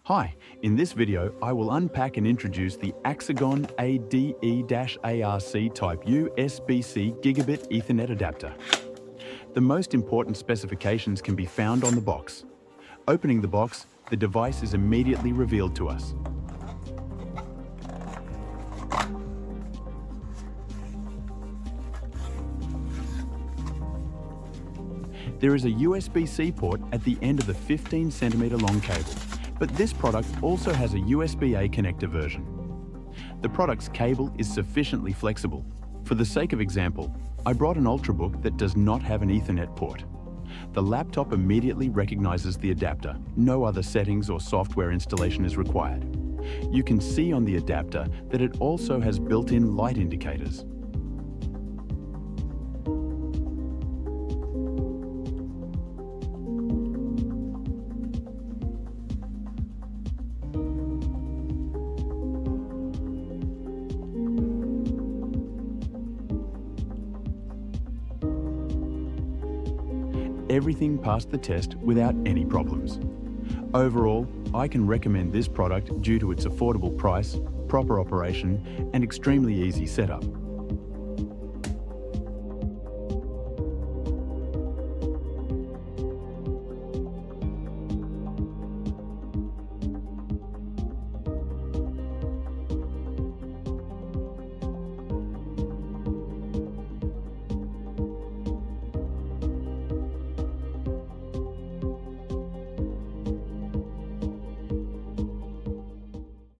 Hi, in this video I will unpack and introduce the Axagon ADE-ARC Type USB-C Gigabit Ethernet adapter. The most important specifications can be found on the box. Opening the box, the device is immediately revealed to us. There is a USB-C port at the end of the 15cm long cable, but this product also has a USB-A connector version. The product's cable is sufficiently flexible. For the sake of example, I brought an Ultrabook that does not have an Ethernet port. The laptop immediately recognizes the adapter. No other settings or software installation is required. You can see on the adapter that it also has built-in light indicators. Everything passed the test without any problems. Overall, I can recommend this product due to its affordable price, proper operation, and extremely easy setup.